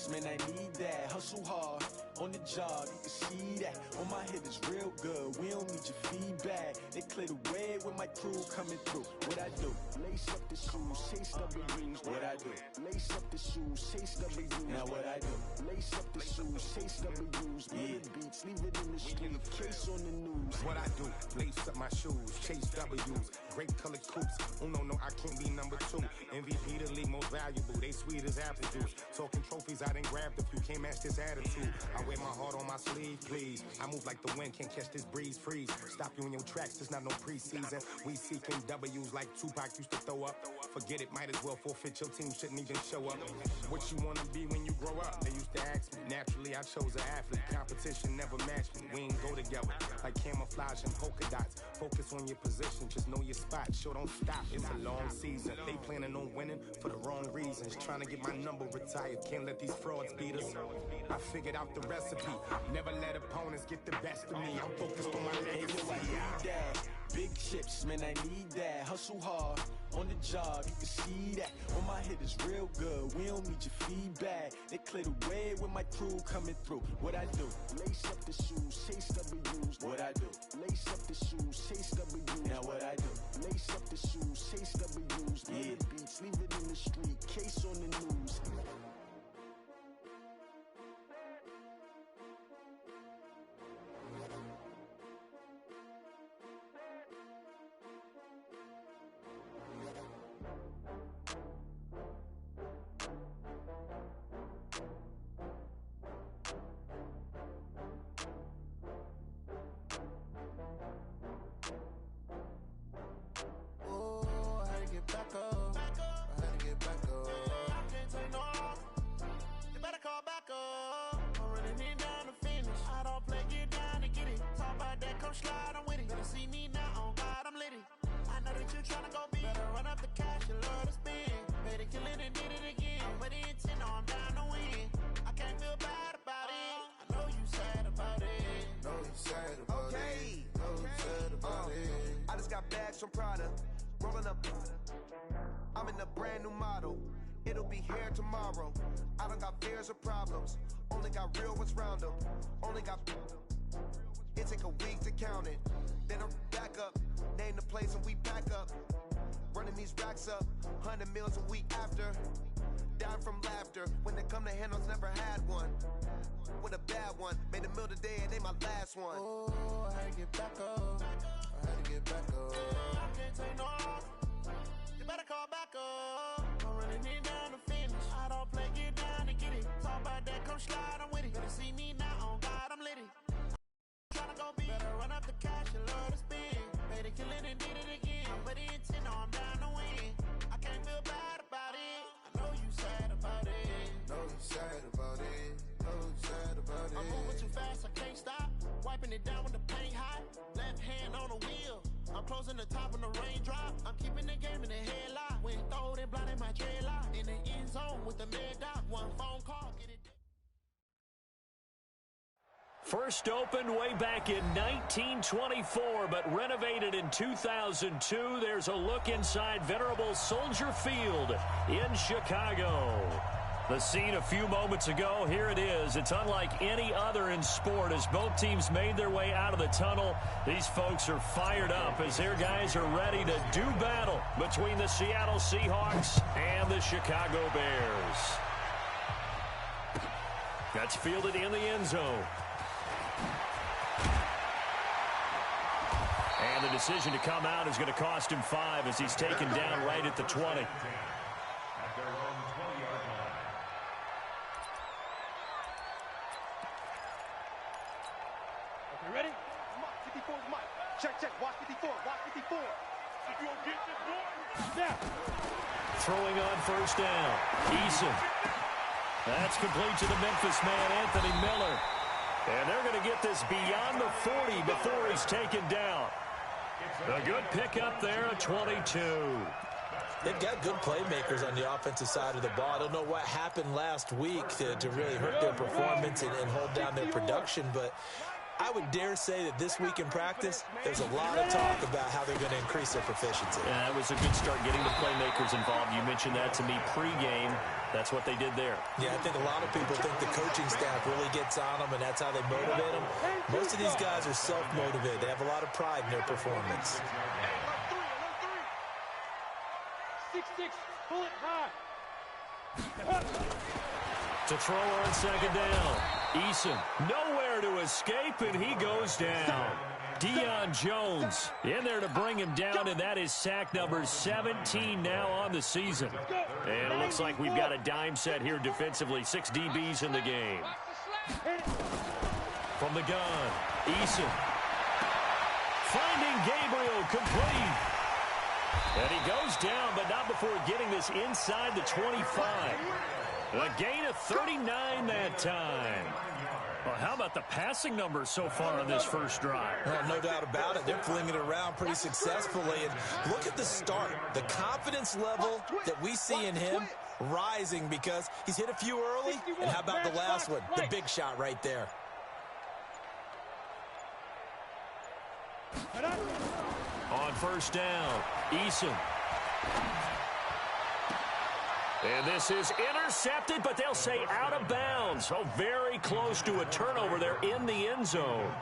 chips, man, I need that. Hustle hard, on the job, you can see that. On my head is real good, we don't need your feedback. They clear the way with my crew coming through. What I do? Lace up the shoes, chase W's. What I do? Lace up the shoes, chase W's. Now what I do? Lace up the shoes, chase W's. Yeah. Beats, leave it in the street, case on the news. What I do? Lace up my shoes, chase W's. Great colored coops. Oh no, I can't be number 2. MVP the league most valuable. They sweet as apple juice. Talking trophies, I didn't grab the few. Can't match this attitude. I wear my heart on my sleeve, please. I move like the wind, can't catch this breeze. Freeze. Stop you in your tracks. There's not no preseason. We seeking W's like Tupac used to throw up. Forget it, might as well forfeit. Your team shouldn't even show up. What you wanna be when you grow up? They used to ask me. Naturally, I chose an athlete. Competition never matched me. We ain't go together like camouflage and polka dots. Focus on your position, just know your spot. Show don't stop. It's a long season. They planning on winning for the wrong reasons. Trying to get my number retired. Can't let these frauds beat us. I figured out the recipe. Never let opponents get the best of me. I'm focused on my legacy. Big chips, man, I need that. Hustle hard, on the job, you can see that. On my head is real good, we don't need your feedback. They clear the way with my crew coming through. What I do? Lace up the shoes, chase W's. What I do? Lace up the shoes, chase W's. Now what I do? Lace up the shoes, chase W's. Yeah. Beats, leave it in the street, case on the news. From Prada, rolling up. I'm in a brand new model. It'll be here tomorrow. I don't got fears or problems. Only got real ones round them. Only got. It take a week to count it. Then I'm back up. Name the place and we back up. Running these racks up. 100 meals a week after. Dying from laughter. When they come to handles, never had one. With a bad one. Made a meal today and they my last one. Oh, I had to get back up. I had to get back up. I can't take no off. You better call back up. I'm running it down to finish. I don't play, get down to get it. Talk about that, come slide, I'm with it. Better see me now, on God, I'm litty. Tryna go be better, run up the cash, you love to spin. Made it, kill it, and did it again. But the intent, no, I'm down to win. I can't feel bad about it. I know you sad about it. Know you sad about it. Know you sad about it. I'm moving too fast, I can't stop. Wiping it down with the paint hot. Left hand on the wheel. I'm closing the top on the raindrop. I'm keeping the game in the headlock. When throwed and blinded my dreadlock. In the end zone with the mid dot. One phone call, get it. First opened way back in 1924, but renovated in 2002. There's a look inside venerable Soldier Field in Chicago. The scene a few moments ago, here it is. It's unlike any other in sport as both teams made their way out of the tunnel. These folks are fired up as their guys are ready to do battle between the Seattle Seahawks and the Chicago Bears. That's fielded in the end zone. And the decision to come out is going to cost him 5 as he's taken down right at the 20. Ready? Mike, 54 is Mike. Check. Watch 54. Watch 54. If you don't get this boy, snap. Throwing on first down. Eason. That's complete to the Memphis man, Anthony Miller. And they're going to get this beyond the 40 before he's taken down. A good pickup there at 22. They've got good playmakers on the offensive side of the ball. I don't know what happened last week to really hurt their performance and hold down their production, but I would dare say that this week in practice, there's a lot of talk about how they're going to increase their proficiency. Yeah, that was a good start getting the playmakers involved. You mentioned that to me pregame. That's what they did there. Yeah, I think a lot of people think the coaching staff really gets on them, and that's how they motivate them. Most of these guys are self-motivated. They have a lot of pride in their performance. 6-6, pull it high. To throw on second down. Eason nowhere to escape, and he goes down. Deion Jones in there to bring him down, and that is sack number 17 now on the season. And it looks like we've got a dime set here defensively. 6 DBs in the game. From the gun, Eason. Finding Gabriel, complete. And he goes down, but not before getting this inside the 25. A gain of 39 that time. Well, how about the passing numbers so far on this first drive? Well, no doubt about it. They're flinging it around pretty successfully. And look at the start. The confidence level that we see in him rising because he's hit a few early. And how about the last one? The big shot right there. On first down, Eason. And this is intercepted, but they'll say out of bounds. So very close to a turnover there in the end zone.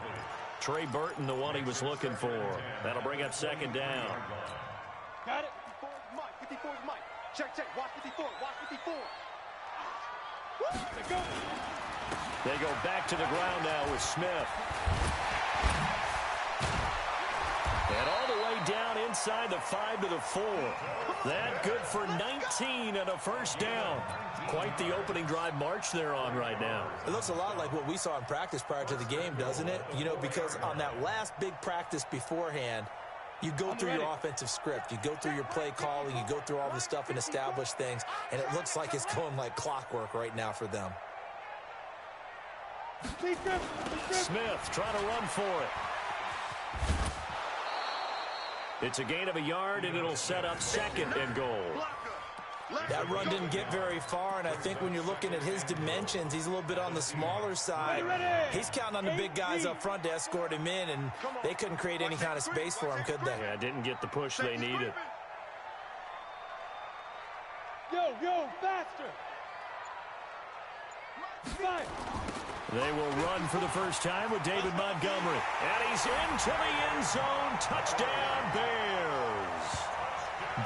Trey Burton, the one he was looking for. That'll bring up second down. Got it. 54 is Mike. 54 is Mike. Check, check. Watch 54. Watch 54. They go. They go back to the ground now with Smith. And all the way down inside the 5 to the 4. That good for 19 and a first down. Quite the opening drive march they're on right now. It looks a lot like what we saw in practice prior to the game, doesn't it? You know, because on that last big practice beforehand, you go through your offensive script. You go through your play calling. You go through all the stuff and establish things. And it looks like it's going like clockwork right now for them. Smith trying to run for it. It's a gain of a yard, and it'll set up second and goal. That run didn't get very far, and I think when you're looking at his dimensions, he's a little bit on the smaller side. He's counting on the big guys up front to escort him in, and they couldn't create any kind of space for him, could they? Yeah, didn't get the push they needed. Yo, faster. They will run for the first time with David Montgomery. And he's into the end zone. Touchdown, Bears.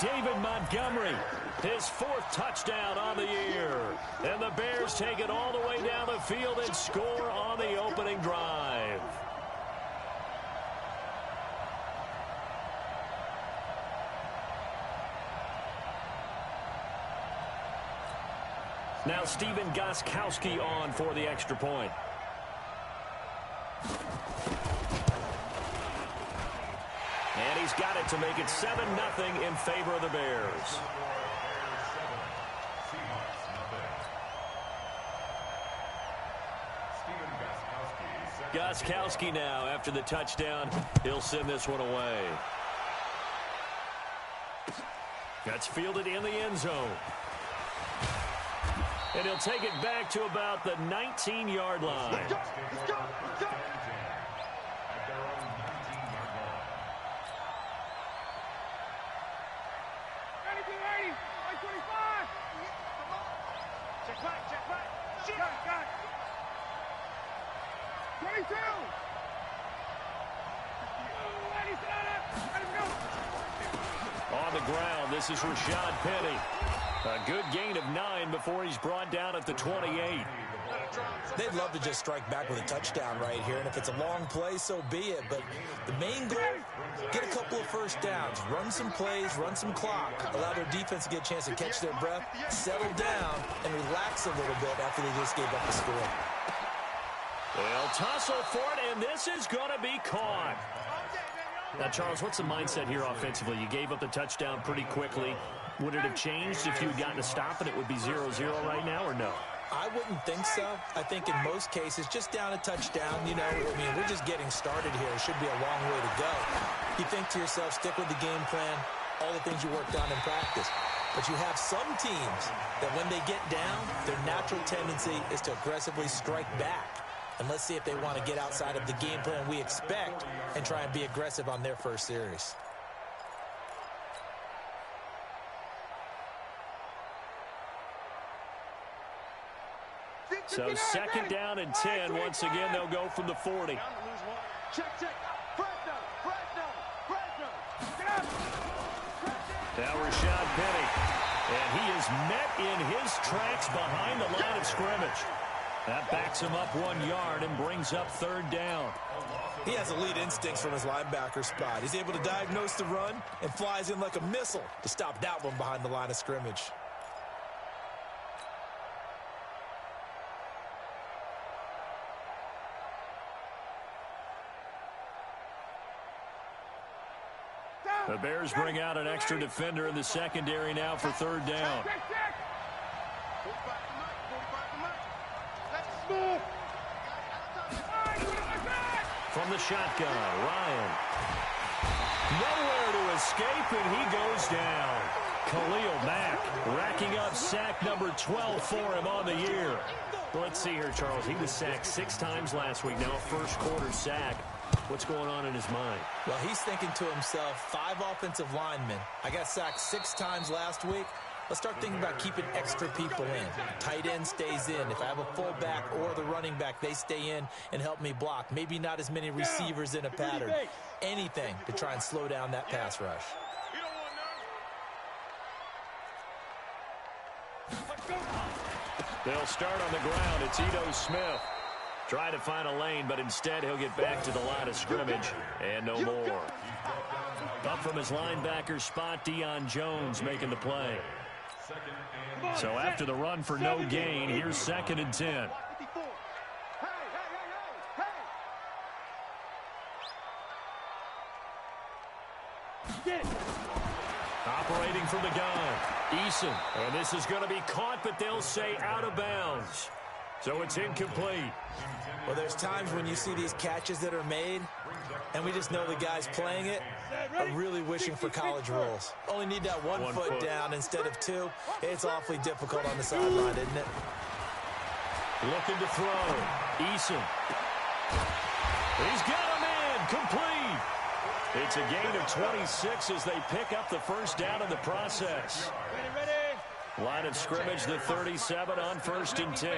David Montgomery, his 4th touchdown on the year. And the Bears take it all the way down the field and score on the opening drive. Now Stephen Gostkowski on for the extra point. And he's got it to make it 7-0 in favor of the Bears. Gostkowski now after the touchdown. He'll send this one away. That's fielded in the end zone. And he'll take it back to about the 19-yard line. Let's go. Let's go. Let's go. Check back. Shoot. Got it. 22. On the ground, this is Rashad Penny. A good gain of 9 before he's brought down at the 28. They'd love to just strike back with a touchdown right here, and if it's a long play, so be it. But the main goal, get a couple of first downs, run some plays, run some clock, allow their defense to get a chance to catch their breath, settle down, and relax a little bit after they just gave up the score. They'll tussle for it, and this is going to be caught. Now, Charles, what's the mindset here offensively? You gave up the touchdown pretty quickly. Would it have changed if you had gotten a stop and it would be 0-0 right now, or no? I wouldn't think so. I think in most cases, just down a touchdown, you know, I mean, we're just getting started here. It should be a long way to go. You think to yourself, stick with the game plan, all the things you worked on in practice. But you have some teams that when they get down, their natural tendency is to aggressively strike back. And let's see if they want to get outside of the game plan we expect and try and be aggressive on their first series. So second down and 10. Once again, they'll go from the 40. Check. Now Rashad Penny. And he is met in his tracks behind the line of scrimmage. That backs him up 1 yard and brings up third down. He has elite instincts from his linebacker spot. He's able to diagnose the run and flies in like a missile to stop that one behind the line of scrimmage. The Bears bring out an extra defender in the secondary now for third down. From the shotgun, Ryan. Nowhere to escape, and he goes down. Khalil Mack racking up sack number 12 for him on the year. Well, let's see here, Charles. He was sacked 6 times last week. Now a first quarter sack. What's going on in his mind? Well, he's thinking to himself, 5 offensive linemen. I got sacked 6 times last week. Let's start thinking about keeping extra people in. Tight end stays in. If I have a fullback or the running back, they stay in and help me block. Maybe not as many receivers in a pattern. Anything to try and slow down that pass rush. They'll start on the ground. It's Ito Smith. Trying to find a lane, but instead he'll get back to the line of scrimmage, and no more. Up from his linebacker spot, Deion Jones making the play. So after the run for no gain, here's second and 10. Operating from the gun, Eason. And this is going to be caught, but they'll say out of bounds. So it's incomplete. Well, there's times when you see these catches that are made, and we just know the guys playing it are really wishing for college rules. Only need that one foot down instead of 2. It's awfully difficult on the sideline, isn't it? Looking to throw. Eason. He's got him in. Complete. It's a gain of 26 as they pick up the first down in the process. Line of scrimmage, the 37 on first and 10.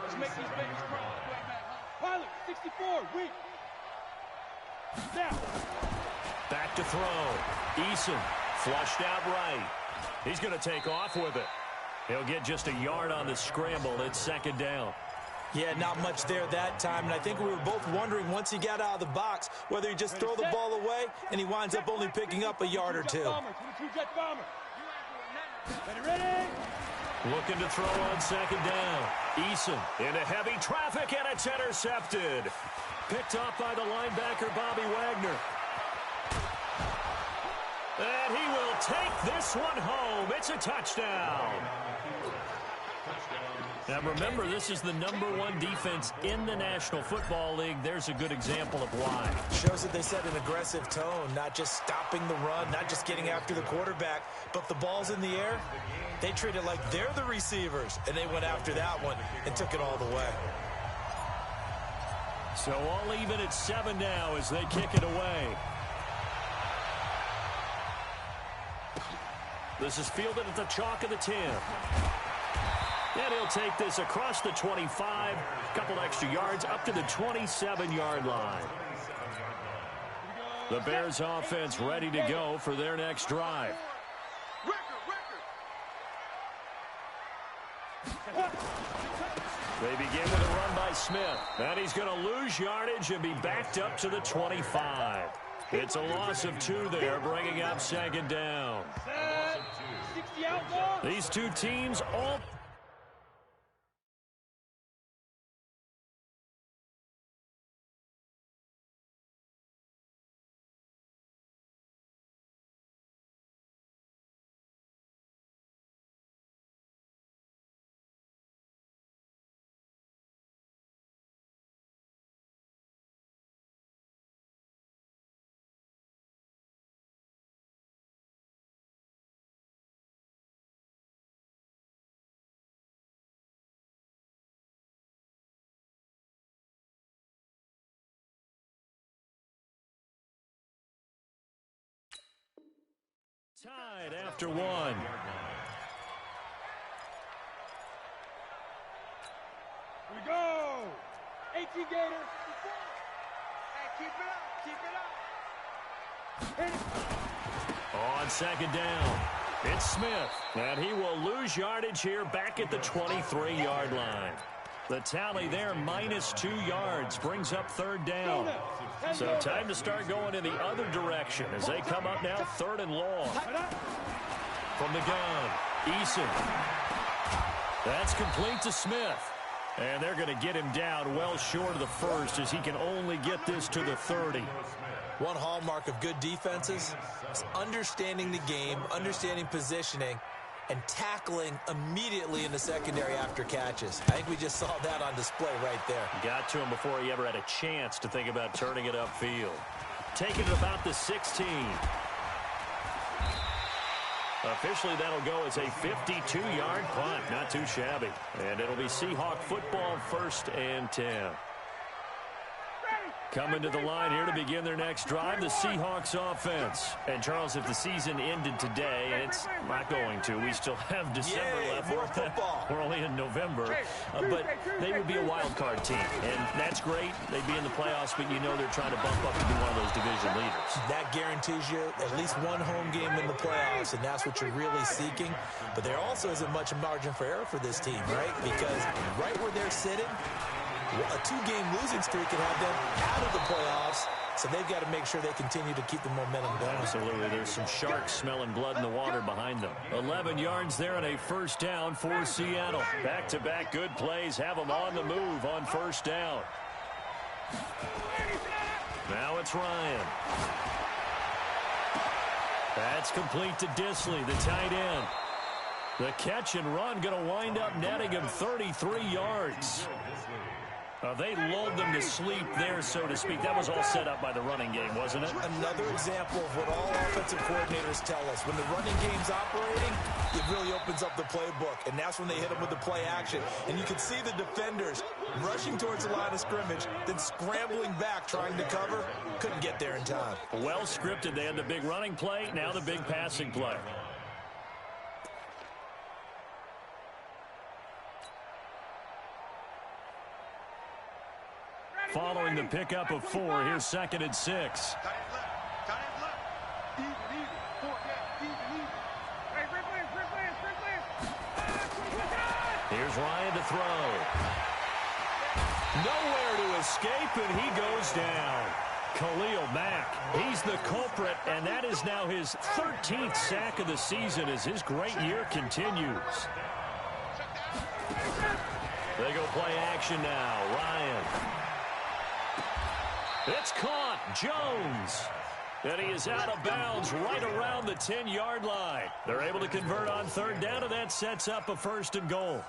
Let's make these babies cry all the way back. Pilot, 64, weak. Now. Back to throw. Eason flushed out right. He's going to take off with it. He'll get just a yard on the scramble. It's second down. Yeah, not much there that time, and I think we were both wondering once he got out of the box whether he just throw the ball away, and he winds up only picking up a yard or 2. Ready? Looking to throw on second down. Eason into heavy traffic, and it's intercepted. Picked off by the linebacker, Bobby Wagner. And he will take this one home. It's a touchdown. Now remember, this is the #1 defense in the National Football League. There's a good example of why. Shows that they set an aggressive tone, not just stopping the run, not just getting after the quarterback, but the ball's in the air. They treat it like they're the receivers, and they went after that one and took it all the way. So all even at 7 now as they kick it away. This is fielded at the chalk of the 10. And he'll take this across the 25, a couple extra yards up to the 27-yard line. The Bears offense ready to go for their next drive. They begin with a run by Smith. And he's going to lose yardage and be backed up to the 25. It's a loss of 2 there, bringing up second down. These two teams all Tied after one. Here we go. 18 Gator. Hey, keep it up. Keep it up. On second down, it's Smith. And he will lose yardage here back at the 23-yard line. The tally there, -2 yards, brings up third down. So time to start going in the other direction as they come up now third and long. From the gun, Eason. That's complete to Smith. And they're going to get him down well short of the first as he can only get this to the 30. One hallmark of good defenses is understanding the game, understanding positioning, and tackling immediately in the secondary after catches. I think we just saw that on display right there. Got to him before he ever had a chance to think about turning it upfield. Taking it about the 16. Officially, that'll go as a 52-yard punt. Not too shabby. And it'll be Seahawk football, 1st and 10. Coming to the line here to begin their next drive, the Seahawks offense. And, Charles, if the season ended today, it's not going to. We still have December left. More football. We're only in November. But they would be a wild card team. And that's great. They'd be in the playoffs, but you know they're trying to bump up to be one of those division leaders. That guarantees you at least one home game in the playoffs, and that's what you're really seeking. But there also isn't much margin for error for this team, right? Because right where they're sitting, a 2-game losing streak can have them out of the playoffs, so they've got to make sure they continue to keep the momentum going. Absolutely. There's some sharks smelling blood in the water behind them. 11 yards there and a first down for Seattle. Back-to-back good plays have them on the move on first down. Now it's Ryan. That's complete to Disley, the tight end. The catch and run going to wind up netting him 33 yards. They lulled them to sleep there, so to speak. That was all set up by the running game, wasn't it? Another example of what all offensive coordinators tell us. When the running game's operating, it really opens up the playbook, and that's when they hit them with the play action. And you can see the defenders rushing towards the line of scrimmage, then scrambling back, trying to cover. Couldn't get there in time. Well scripted. They had the big running play, now the big passing play. Following the pickup of 4, here's 2nd and 6. Here's Ryan to throw. Nowhere to escape, and he goes down. Khalil Mack, he's the culprit, and that is now his 13th sack of the season as his great year continues. They go play action now. Ryan. It's caught. Jones. And he is out of bounds right around the 10-yard line. They're able to convert on third down, and that sets up a 1st and goal.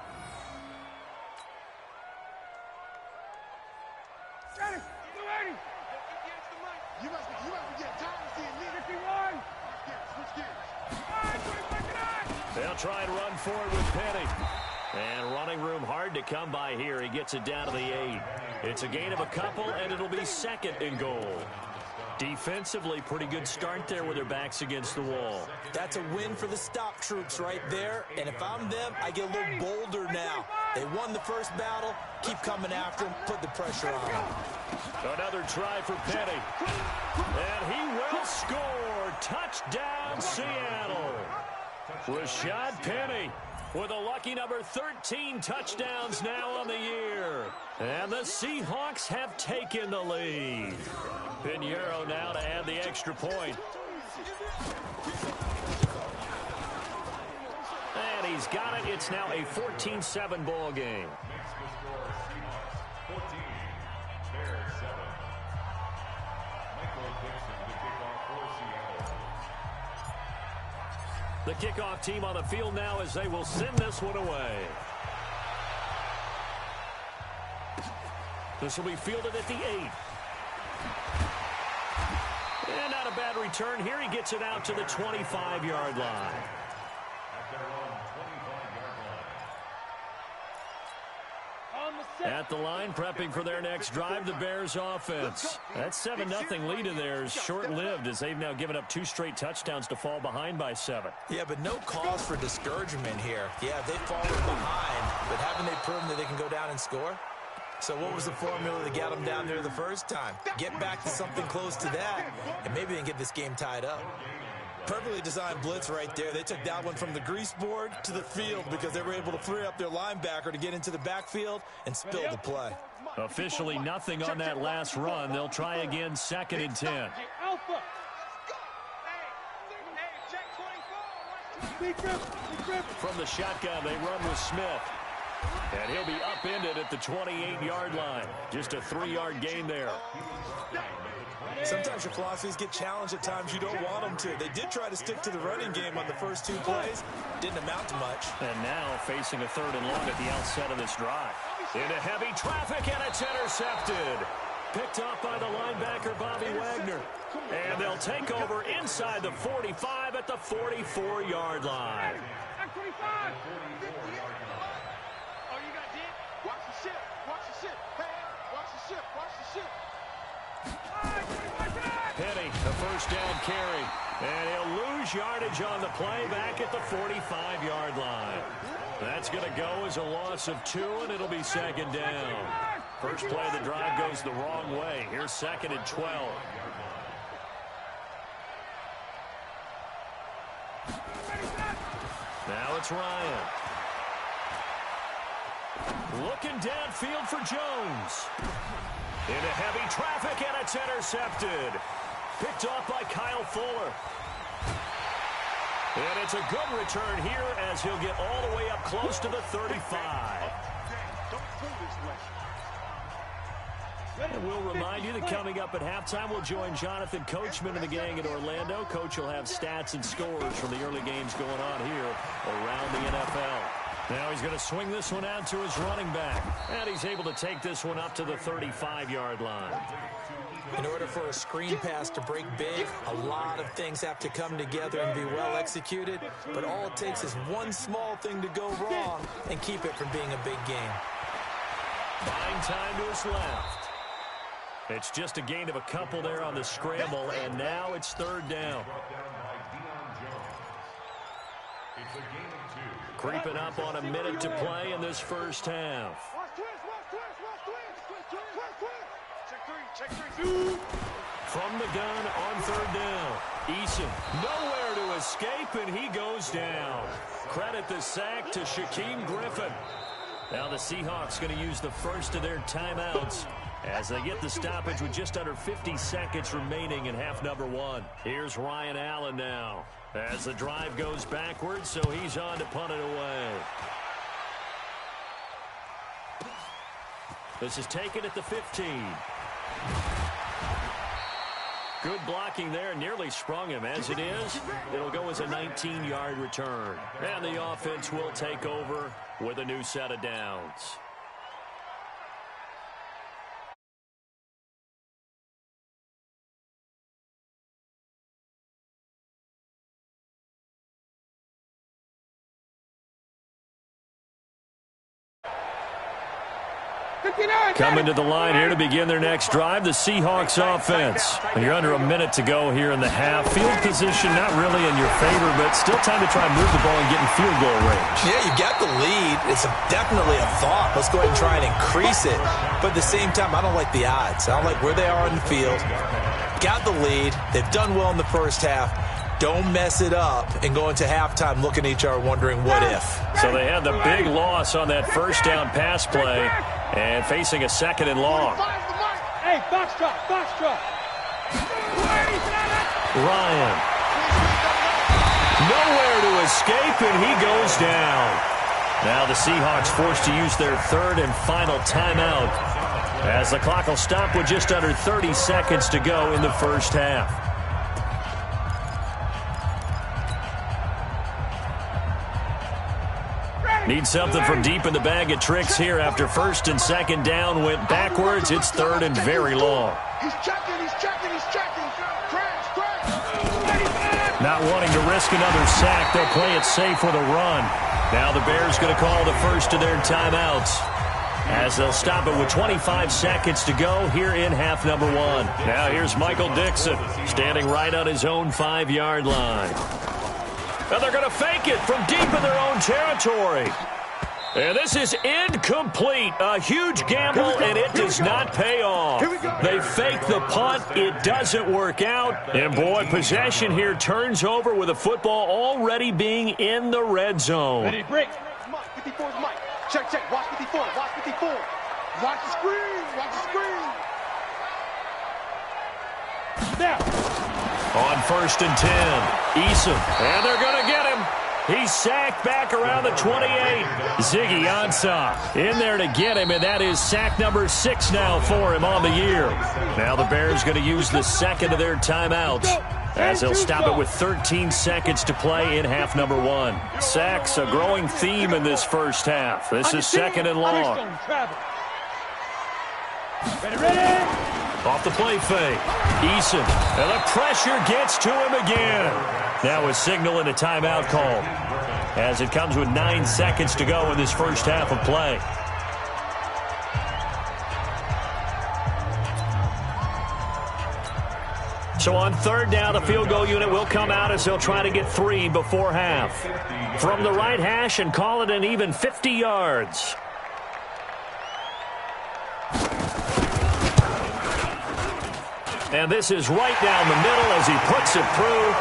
They'll try and run forward with Penny. And running room hard to come by here. He gets it down to the 8. It's a gain of a couple, and it'll be 2nd and goal. Defensively, pretty good start there with their backs against the wall. That's a win for the stop troops right there. And if I'm them, I get a little bolder now. They won the first battle. Keep coming after them. Put the pressure on them. Another try for Penny. And he will score. Touchdown, Seattle. Rashad Penny with a lucky number 13 touchdowns now on the year. And the Seahawks have taken the lead. Pinheiro now to add the extra point. And he's got it. It's now a 14-7 ball game. The kickoff team on the field now as they will send this one away. This will be fielded at the 8. And not a bad return here. He gets it out to the 25-yard line. On the At the line, prepping for their next drive, the Bears offense. That 7-0 lead of theirs short-lived as they've now given up 2 straight touchdowns to fall behind by 7. Yeah, but no cause for discouragement here. Yeah, they've fallen behind, but haven't they proven that they can go down and score? So what was the formula that got them down there the first time? Get back to something close to that, and maybe they can get this game tied up. Perfectly designed blitz right there. They took that one from the grease board to the field because they were able to free up their linebacker to get into the backfield and spill the play. Officially nothing on that last run. They'll try again, 2nd and 10. From the shotgun, they run with Smith. And he'll be upended at the 28-yard line. Just a 3-yard gain there. Sometimes your philosophies get challenged at times you don't want them to. They did try to stick to the running game on the first 2 plays. Didn't amount to much. And now facing a 3rd and long at the outset of this drive. Into heavy traffic, and it's intercepted. Picked off by the linebacker, Bobby Wagner. And they'll take over inside the 45 at the 44-yard line. Penny, a first down carry. And he'll lose yardage on the play back at the 45-yard line. That's going to go as a loss of 2, and it'll be 2nd down. First play of the drive goes the wrong way. Here's 2nd and 12. Now it's Ryan. Looking downfield for Jones. Into heavy traffic, and it's intercepted. Picked off by Kyle Fuller. And it's a good return here as he'll get all the way up close to the 35. And we'll remind you that coming up at halftime, we'll join Jonathan Coachman and the gang in Orlando. Coach will have stats and scores from the early games going on here around the NFL. Now he's going to swing this one out to his running back. And he's able to take this one up to the 35-yard line. In order for a screen pass to break big, a lot of things have to come together and be well executed. But all it takes is one small thing to go wrong and keep it from being a big game. Buying time to his left. It's just a gain of a couple there on the scramble, and now it's 3rd down. Creeping up on a minute to play in this first half. From the gun on 3rd down. Eason nowhere to escape, and he goes down. Credit the sack to Shaquem Griffin. Now the Seahawks going to use the first of their timeouts as they get the stoppage with just under 50 seconds remaining in half number 1. Here's Ryan Allen now as the drive goes backwards, so he's on to punt it away. This is taken at the 15. Good blocking there, nearly sprung him. As it is, it'll go as a 19-yard return. And the offense will take over with a new set of downs. Coming to the line here to begin their next drive, the Seahawks offense. You're under a minute to go here in the half. Field position not really in your favor, but still time to try and move the ball and get in field goal range. Yeah, you got the lead. It's definitely a thought. Let's go ahead and try and increase it. But at the same time, I don't like the odds. I don't like where they are in the field. Got the lead. They've done well in the first half. Don't mess it up and go into halftime looking at each other wondering what if. So they had the big loss on that first down pass play and facing a 2nd and long. Hey, box drop. Ryan. Nowhere to escape, and he goes down. Now the Seahawks forced to use their 3rd and final timeout as the clock will stop with just under 30 seconds to go in the first half. Need something from deep in the bag of tricks here after 1st and 2nd down went backwards. It's 3rd and very long. He's checking. Crash. Not wanting to risk another sack, they'll play it safe with a run. Now the Bears going to call the first of their timeouts. as they'll stop it with 25 seconds to go here in half number one. Now here's Michael Dixon standing right on his own 5-yard line. And they're going to fake it from deep in their own territory. And this is incomplete. A huge gamble, and it does not pay off. They fake the punt. It doesn't work out. And, boy, possession here turns over with the football already being in the red zone. Ready, break. Mike, 54 is Mike. Check, check. Watch 54. Watch 54. Watch the screen. Watch the screen. Now. On 1st and 10, Eason. And they're going to get him. He's sacked back around the 28. Ziggy Ansah in there to get him, and that is sack number 6 now for him on the year. Now the Bears going to use the second of their timeouts as they'll stop it with 13 seconds to play in half number one. Sacks, a growing theme in this first half. This is 2nd and long. Ready. Off the play fake. Eason. And the pressure gets to him again. Now a signal and a timeout call as it comes with 9 seconds to go in this first half of play. So on 3rd down, the field goal unit will come out as they'll try to get 3 before half. From the right hash and call it an even 50 yards. And this is right down the middle as he puts it through.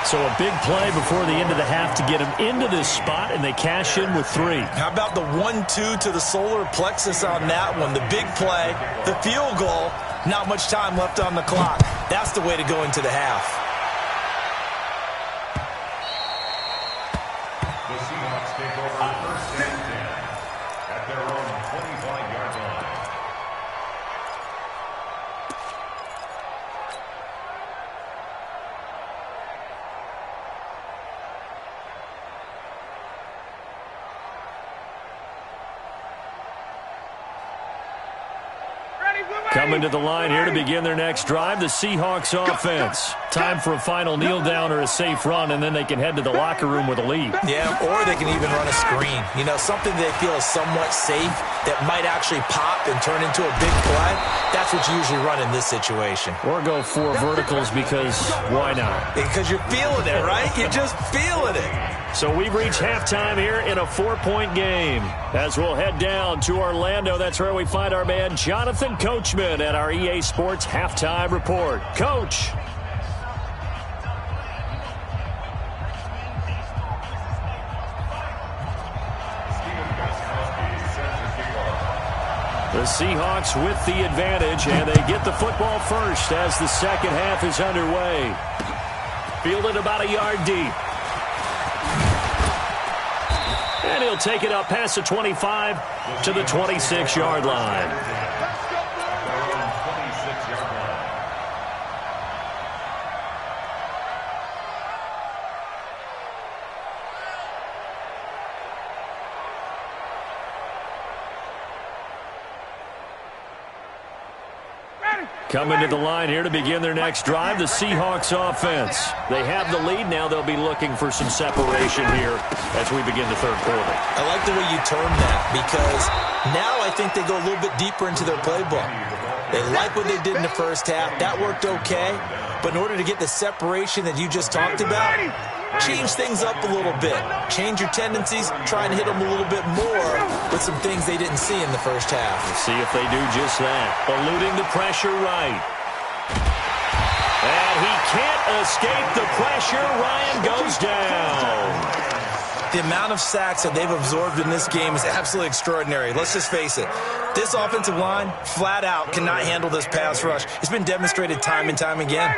So a big play before the end of the half to get him into this spot, and they cash in with 3. How about the 1-2 to the solar plexus on that one? The big play, the field goal, not much time left on the clock. That's the way to go into the half. The Seahawks take over 1st and 10 at their own 25-yard line. Coming to the line here to begin their next drive, the Seahawks offense. Time for a final kneel down or a safe run, and then they can head to the locker room with a lead. Yeah, or they can even run a screen. You know, something they feel is somewhat safe that might actually pop and turn into a big play. That's what you usually run in this situation. Or go 4 verticals because why not? Because you're feeling it, right? You're just feeling it. So we've reached halftime here in a 4-point game. As we'll head down to Orlando, that's where we find our man Jonathan Coachman at our EA Sports Halftime Report. Coach. The Seahawks with the advantage, and they get the football first as the second half is underway. Fielded about a yard deep. And he'll take it up past the 25 to the 26-yard line. Coming to the line here to begin their next drive, the Seahawks offense. They have the lead. Now they'll be looking for some separation here as we begin the third quarter. I like the way you term that because now I think they go a little bit deeper into their playbook. They like what they did in the first half. That worked okay. But in order to get the separation that you just talked about, change things up a little bit. Change your tendencies. Try and hit them a little bit more with some things they didn't see in the first half. Let's see if they do just that. Eluding the pressure right. And he can't escape the pressure. Ryan goes down. The amount of sacks that they've absorbed in this game is absolutely extraordinary. Let's just face it. This offensive line, flat out, cannot handle this pass rush. It's been demonstrated time and time again.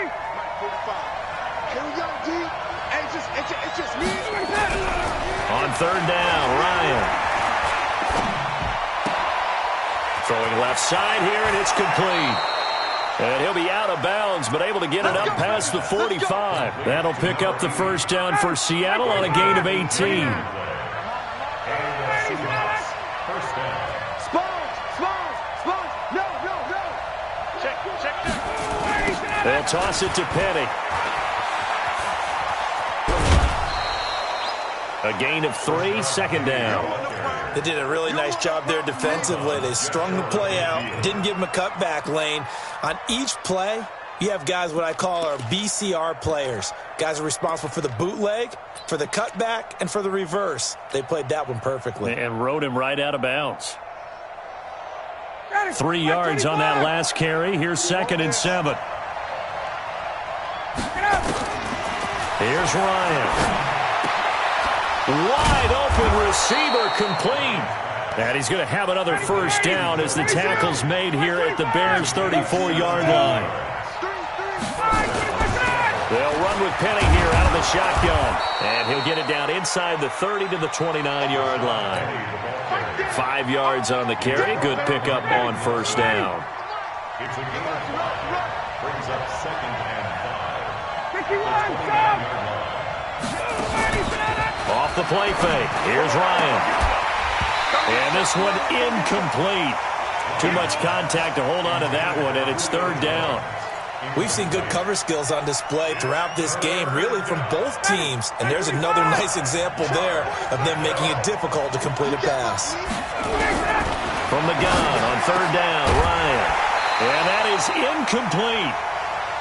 On 3rd down, Ryan. Throwing left side here, and it's complete. And he'll be out of bounds, but able to get it up past the 45. That'll pick up the first down for Seattle on a gain of 18. They'll toss it to Petty. A gain of 3, 2nd down. They did a really nice job there defensively. They strung the play out, didn't give them a cutback lane. On each play, you have guys what I call our BCR players. Guys are responsible for the bootleg, for the cutback, and for the reverse. They played that one perfectly. And rode him right out of bounds. 3 yards on that last carry. Here's 2nd and 7. Here's Ryan. Wide open receiver, complete. And he's going to have another first down as the tackle's made here at the Bears' 34-yard line. They'll run with Penny here out of the shotgun. And he'll get it down inside the 30 to the 29-yard line. 5 yards on the carry. Good pickup on first down. It's a good brings up 2nd and 5. Off the play fake. Here's Ryan. And this one incomplete. Too much contact to hold on to that one, and it's 3rd down. We've seen good cover skills on display throughout this game, really from both teams. And there's another nice example there of them making it difficult to complete a pass. From the gun on 3rd down, Ryan. And that is incomplete.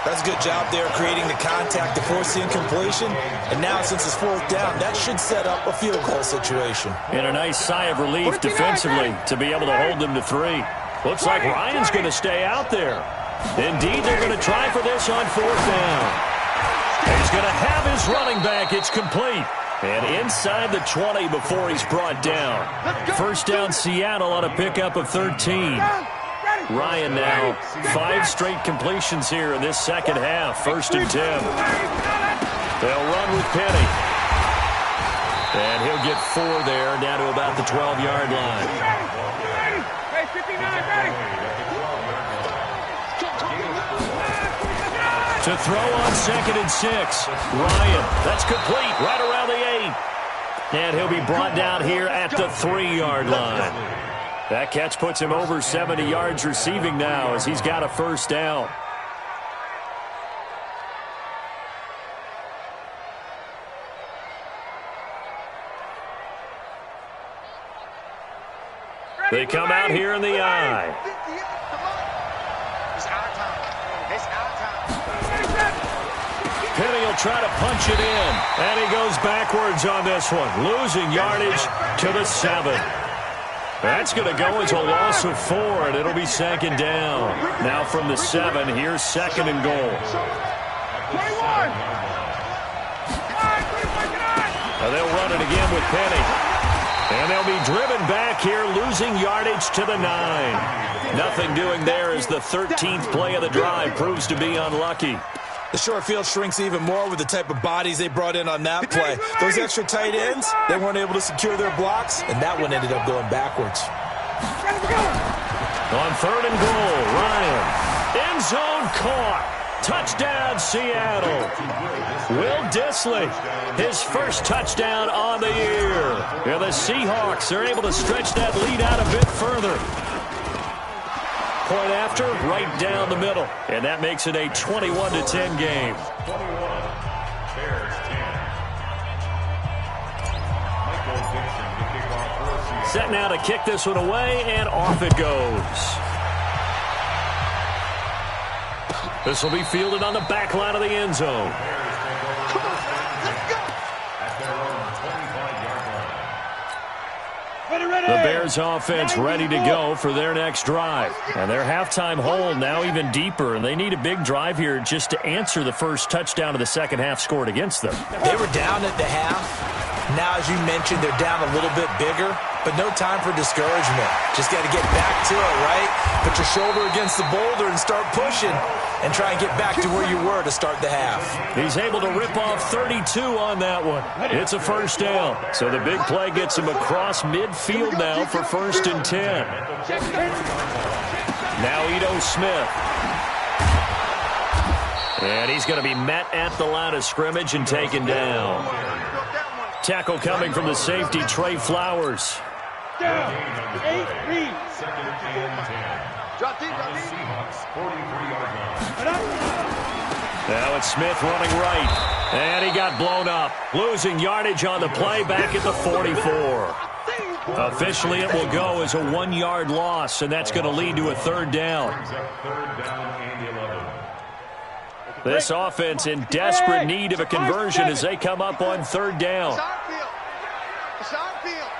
That's a good job there creating the contact to force the incompletion. And now since it's 4th down, that should set up a field goal situation. And a nice sigh of relief defensively to be able to hold them to 3. Looks like Ryan's going to stay out there. Indeed, they're going to try for this on 4th down. He's going to have his running back. It's complete. And inside the 20 before he's brought down. First down Seattle on a pickup of 13. Ryan now 5 straight completions here in this second half. 1st and 10. They'll run with Penny. And he'll get 4 there, down to about the 12-yard line. To throw on 2nd and 6. Ryan, that's complete, right around the 8. And he'll be brought down here at the 3-yard line. That catch puts him over 70 yards receiving now as he's got a first down. They come out here in the eye. Penny will try to punch it in, and he goes backwards on this one, losing yardage to the 7. That's going to go as a loss of 4, and it'll be 2nd down. Now from the 7, here's 2nd and goal. Now they'll run it again with Penny. And they'll be driven back here, losing yardage to the 9. Nothing doing there as the 13th play of the drive proves to be unlucky. The short field shrinks even more with the type of bodies they brought in on that play. Those extra tight ends, they weren't able to secure their blocks, and that one ended up going backwards. On 3rd and goal, Ryan. End zone caught. Touchdown, Seattle. Will Dissly, his first touchdown on the year. And the Seahawks are able to stretch that lead out a bit further. Point after, right down the middle. And that makes it a 21-10 game. 21, Bears 10. Set now to kick this one away, and off it goes. This will be fielded on the back line of the end zone. The Bears offense ready to go for their next drive. And their halftime hole now even deeper, and they need a big drive here just to answer the first touchdown of the second half scored against them. They were down at the half. Now, as you mentioned, they're down a little bit bigger, but no time for discouragement. Just got to get back to it, right? Put your shoulder against the boulder and start pushing and try and get back to where you were to start the half. He's able to rip off 32 on that one. It's a first down. So the big play gets him across midfield now for 1st and 10. Now Ito Smith. And he's going to be met at the line of scrimmage and taken down. Tackle coming from the safety, Trey Flowers. Down. 8 feet. 2nd and 10. Seahawks 43-yard line. Now it's Smith running right. And he got blown up. Losing yardage on the play back at the 44. Officially, it will go as a 1-yard loss, and that's going to lead to a third down. This offense in desperate need of a conversion as they come up on third down. It's our field. It's our field.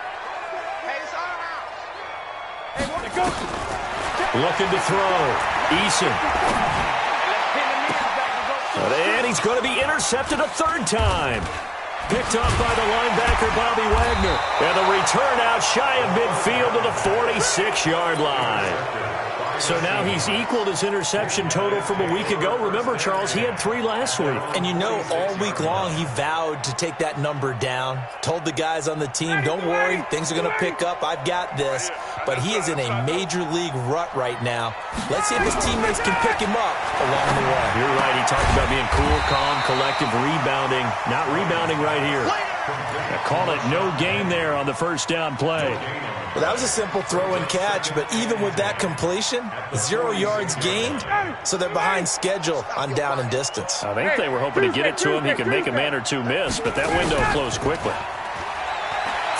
Hey, it's our house. Hey, go. Looking to throw. Eason. And he's going to be intercepted a third time. Picked up by the linebacker, Bobby Wagner. And the return out shy of midfield to the 46-yard line. So now he's equaled his interception total from a week ago. Remember, Charles, he had 3 last week. And you know, all week long he vowed to take that number down. Told the guys on the team, don't worry, things are going to pick up. I've got this. But he is in a major league rut right now. Let's see if his teammates can pick him up along the way. You're right. He talked about being cool, calm, collective, rebounding. Not rebounding right here. I call it no gain there on the first down play. Well, that was a simple throw and catch, but even with that completion, 0 yards gained, so they're behind schedule on down and distance. I think they were hoping to get it to him. He could make a man or two miss, but that window closed quickly.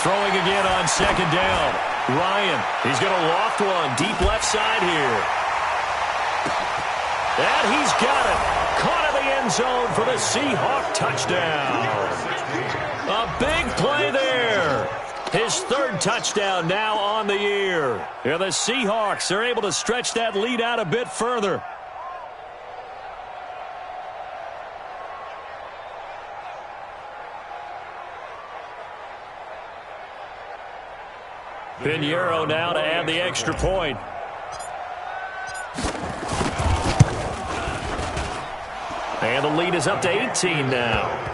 Throwing again on second down. Ryan, he's going to loft one deep left side here. And he's got it. Caught in the end zone for the Seahawks touchdown. A big play there. His third touchdown now on the year. Yeah, the Seahawks are able to stretch that lead out a bit further. Pinheiro now to add the extra point. And the lead is up to 18 now.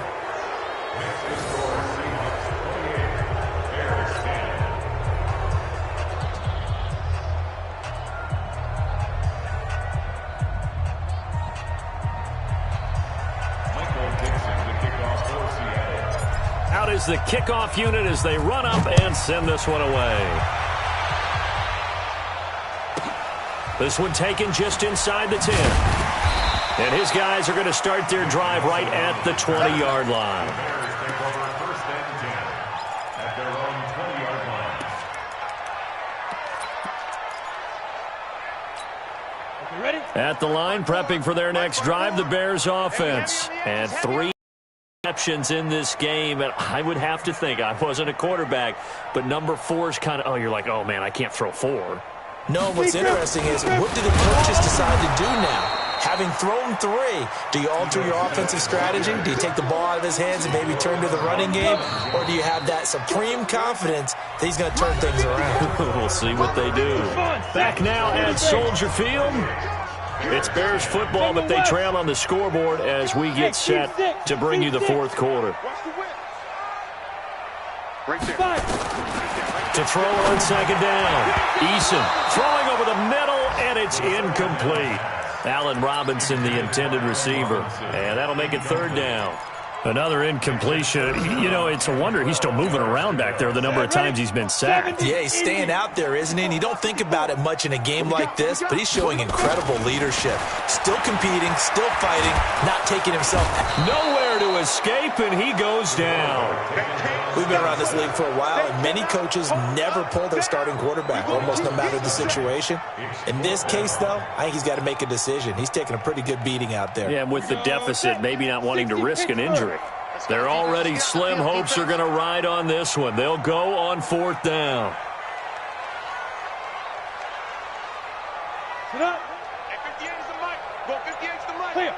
Out is the kickoff unit as they run up and send this one away. This one taken just inside the 10. And his guys are going to start their drive right at the 20-yard line. At the line, prepping for their next drive, the Bears offense. And 3 interceptions in this game, and I would have to think, I wasn't a quarterback, but number 4 is kind of, you're like, oh man, I can't throw 4. No, what's interesting is, what do the coaches decide to do now? Having thrown 3, do you alter your offensive strategy? Do you take the ball out of his hands and maybe turn to the running game? Or do you have that supreme confidence that he's going to turn things around? We'll see what they do. Back now at Soldier Field. It's Bears football, but they trail on the scoreboard as we get set to bring you the fourth quarter. To throw on second down. Eason throwing over the middle, and it's incomplete. Allen Robinson, the intended receiver. And that'll make it third down. Another incompletion. You know, it's a wonder he's still moving around back there the number of times he's been sacked. Yeah, he's staying out there, isn't he? And you don't think about it much in a game like this, but he's showing incredible leadership. Still competing, still fighting, not taking himself nowhere to escape, and he goes down. We've been around this league for a while, and many coaches never pull their starting quarterback, almost no matter the situation. In this case, though, I think he's got to make a decision. He's taking a pretty good beating out there. Yeah, and with the deficit, maybe not wanting to risk an injury. Their already slim hopes are going to ride on this one. They'll go on fourth down. Sit up. Hey, 58 is the mic. Go 58 is the mic. Clear.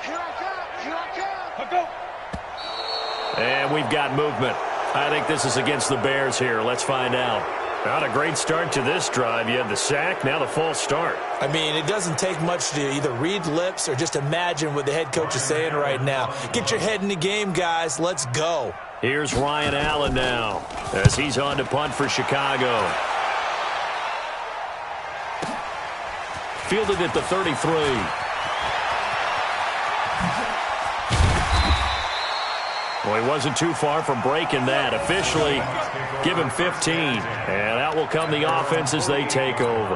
Here I come. Here I come. Go. And we've got movement. I think this is against the Bears here. Let's find out. Not a great start to this drive. You had the sack, now the false start. I mean, it doesn't take much to either read lips or just imagine what the head coach is saying right now. Get your head in the game, guys. Let's go. Here's Ryan Allen now as he's on to punt for Chicago. Fielded at the 33. Well, he wasn't too far from breaking that. Officially, give him 15. And out will come the offense as they take over.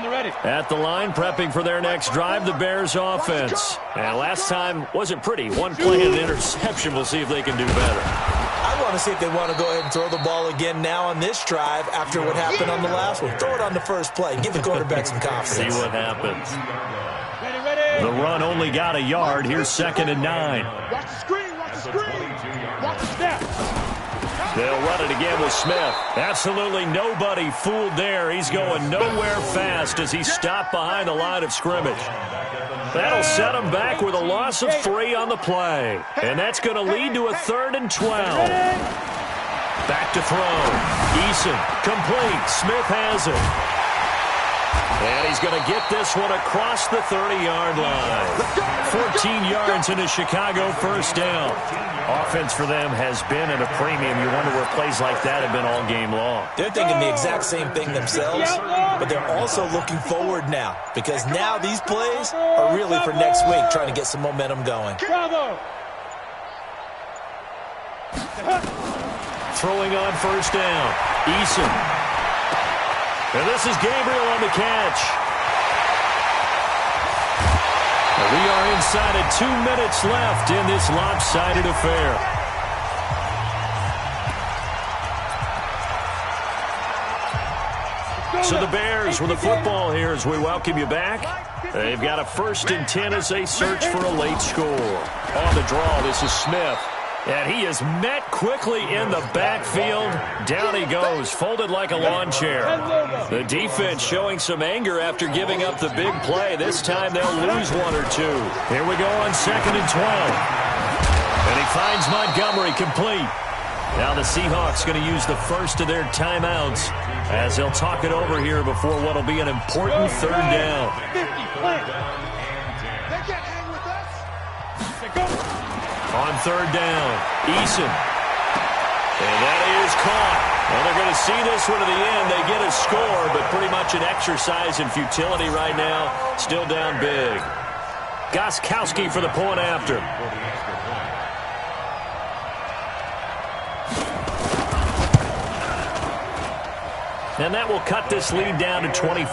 On the ready. At the line, prepping for their next drive, the Bears offense. And last time wasn't pretty. One play and an interception. We'll see if they can do better. I want to see if they want to go ahead and throw the ball again now on this drive after what happened on the last one. Throw it on the first play. Give the quarterback some confidence. See what happens. The run only got a yard. Here's 2nd and 9. Watch the screen. Watch the screen. Watch the snap. They'll run it again with Smith. Absolutely nobody fooled there. He's going nowhere fast as he stopped behind the line of scrimmage. That'll set him back with a loss of 3 on the play. And that's going to lead to a 3rd and 12. Back to throw. Eason, complete. Smith has it. And he's going to get this one across the 30-yard line. 14 yards into Chicago, first down. Offense for them has been at a premium. You wonder where plays like that have been all game long. They're thinking the exact same thing themselves, but they're also looking forward now because now these plays are really for next week, trying to get some momentum going. Throwing on first down. Eason. And this is Gabriel on the catch. We are inside of 2 minutes left in this lopsided affair. So the Bears with the football here as we welcome you back. They've got a 1st and 10 as they search for a late score. On the draw, this is Smith. And he is met quickly in the backfield. Down he goes, folded like a lawn chair. The defense showing some anger after giving up the big play. This time they'll lose 1 or 2. Here we go on 2nd and 12. And he finds Montgomery complete. Now the Seahawks going to use the first of their timeouts as they'll talk it over here before what will be an important 3rd down. They can't hang with us. Go. On 3rd down, Eason. And that is caught. Well, they're going to see this one to the end. They get a score, but pretty much an exercise in futility right now. Still down big. Gostkowski for the point after. And that will cut this lead down to 25.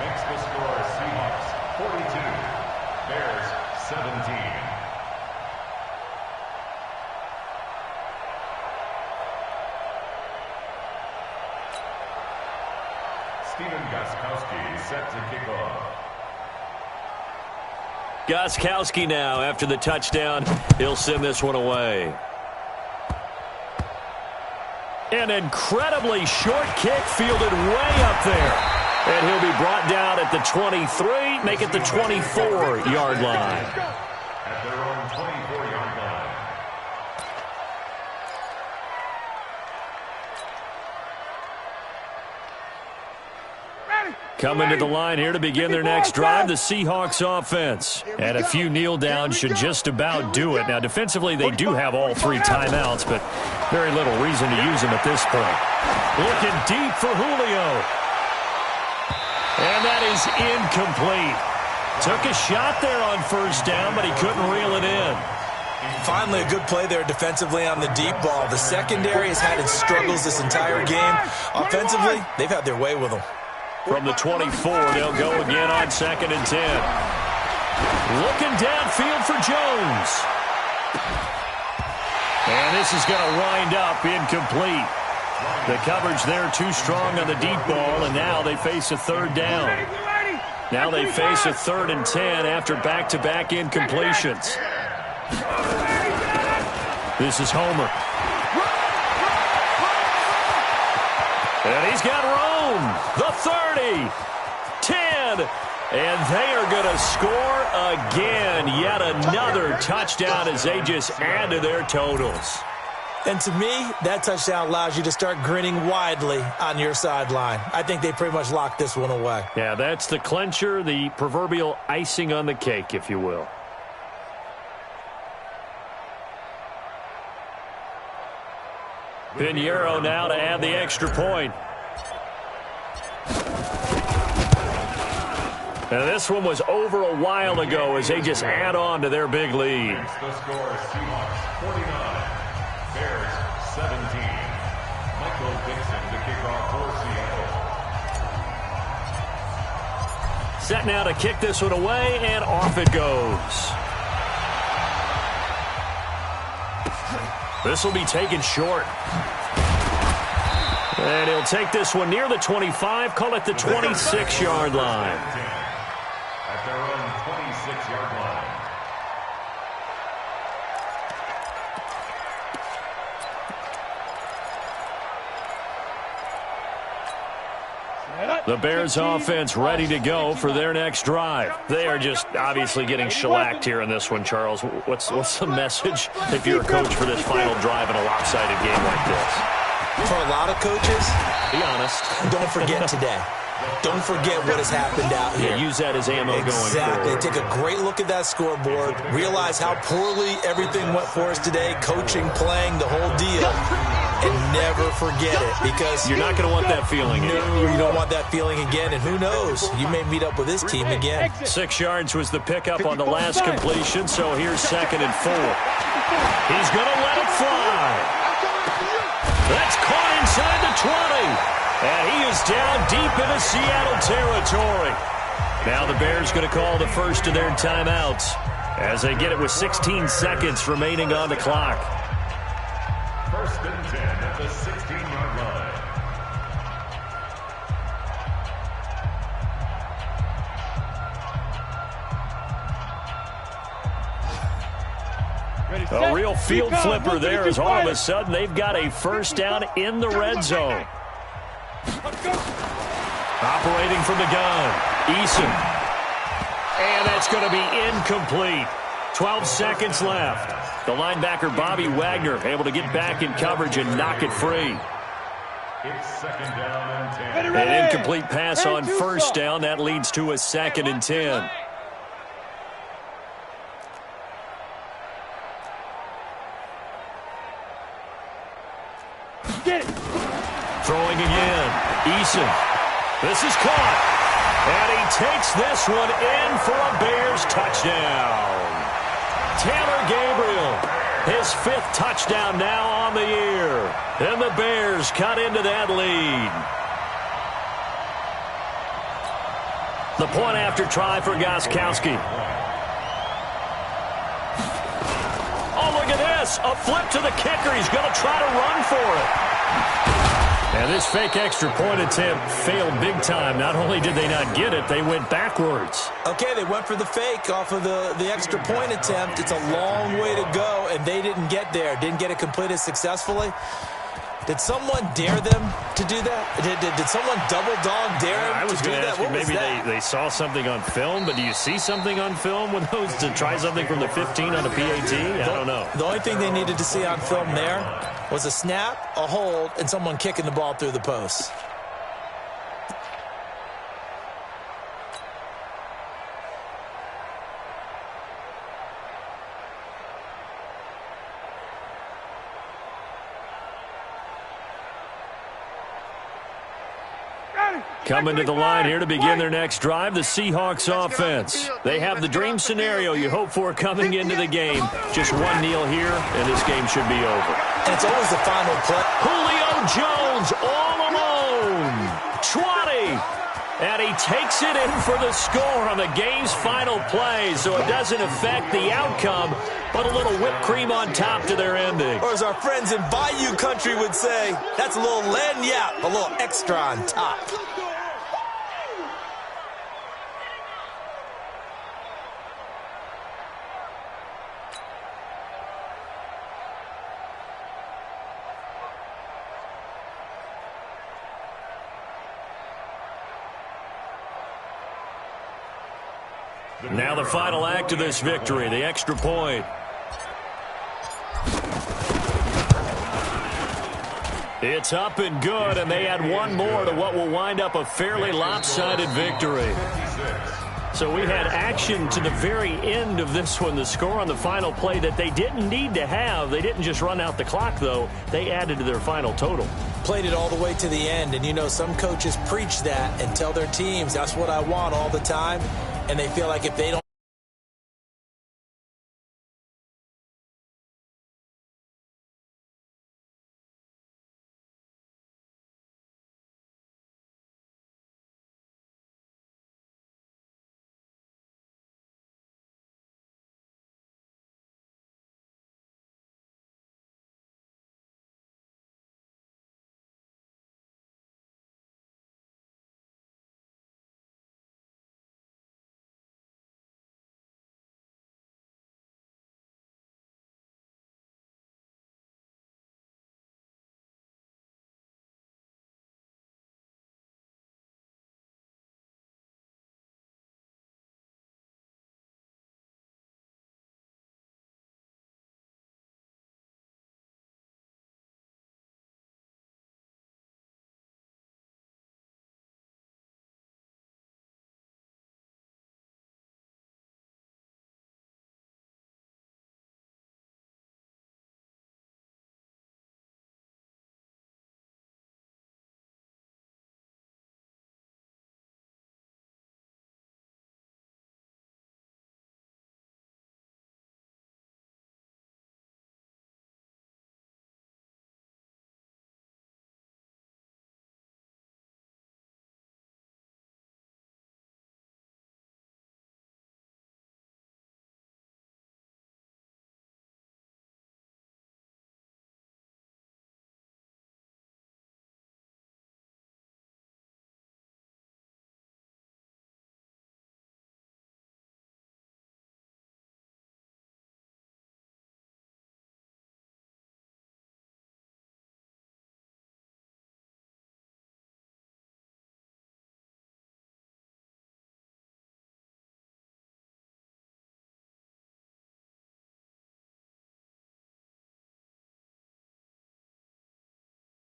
Makes the score Seahawks 42, Bears 17. Stephen Gostkowski set to kick off. Gostkowski now after the touchdown. He'll send this one away. An incredibly short kick fielded way up there. And he'll be brought down at the 23, make it the 24-yard line. At their own 24-yard line. Coming to the line here to begin their next drive, the Seahawks offense. And a few kneel downs should just about do it. Now, defensively, they do have all 3 timeouts, but very little reason to use them at this point. Looking deep for Julio. And that is incomplete. Took a shot there on first down, but he couldn't reel it in. Finally, a good play there defensively on the deep ball. The secondary has had its struggles this entire game. Offensively, they've had their way with them. From the 24, they'll go again on 2nd and 10. Looking downfield for Jones. And this is going to wind up incomplete. The coverage there too strong on the deep ball, and now they face a 3rd down. Now they face a 3rd and 10 after back-to-back incompletions. This is Homer. And he's got Rome, the 30, 10, and they are going to score again. Yet another touchdown as they just add to their totals. And to me, that touchdown allows you to start grinning widely on your sideline. I think they pretty much locked this one away. Yeah, that's the clincher, the proverbial icing on the cake, if you will. Pinheiro now to add the extra point. And this one was over a while ago as they just add on to their big lead. The score is Seahawks 49, Bears 17. Michael Dixon to kick off for Seattle. Set now to kick this one away, and off it goes. This will be taken short. And he'll take this one near the 25, call it the 26-yard line. At their own 26-yard line. The Bears offense ready to go for their next drive. They are just obviously getting shellacked here in this one, Charles. What's the message if you're a coach for this final drive in a lopsided game like this? For a lot of coaches, be honest. Don't forget today. Don't forget what has happened out here. Yeah, use that as ammo going forward. Exactly. Take a great look at that scoreboard. Realize how poorly everything went for us today. Coaching, playing, the whole deal. And never forget it, because you're not going to want that feeling again. No, you don't want that feeling again, and who knows? You may meet up with this team again. 6 yards was the pickup on the last completion, so here's 2nd and 4. He's going to let it fly. That's caught inside the 20. And he is down deep into Seattle territory. Now the Bears going to call the first of their timeouts as they get it with 16 seconds remaining on the clock. 1st and 10 at the 16-yard line. A real field flipper there as all of a sudden they've got a first down in the red zone. Operating from the gun, Eason. And that's going to be incomplete. 12 seconds left. The linebacker, Bobby Wagner, able to get back in coverage and knock it free. It's 2nd down and 10. An incomplete pass on 1st down. That leads to a 2nd and 10. Get it. Throwing again. Eason. This is caught. And he takes this one in for a Bears touchdown. Taylor Gabriel, his 5th touchdown now on the year. And the Bears cut into that lead. The point after try for Gostkowski. Oh, look at this. A flip to the kicker. He's going to try to run for it. And this fake extra point attempt failed big time. Not only did they not get it, they went backwards. Okay, they went for the fake off of the extra point attempt. It's a long way to go, and they didn't get there. Didn't get it completed successfully. Did someone dare them to do that? Did someone double dog dare them to do that? What was that? Maybe they saw something on film, but do you see something on film with those to try something from the 15 on the PAT? I don't know. The only thing they needed to see on film there was a snap, a hold, and someone kicking the ball through the post. Coming to the line here to begin their next drive, the Seahawks offense. They have the dream scenario you hope for coming into the game. Just one kneel here, and this game should be over. And it's always the final play. Julio Jones all alone. 20. And he takes it in for the score on the game's final play, so it doesn't affect the outcome, but a little whipped cream on top to their ending. Or as our friends in Bayou country would say, that's a little lagniappe, a little extra on top. Now the final act of this victory, the extra point. It's up and good, and they add one more to what will wind up a fairly lopsided victory. So we had action to the very end of this one, the score on the final play that they didn't need to have. They didn't just run out the clock, though. They added to their final total. Played it all the way to the end, and you know some coaches preach that and tell their teams, that's what I want all the time, and they feel like if they don't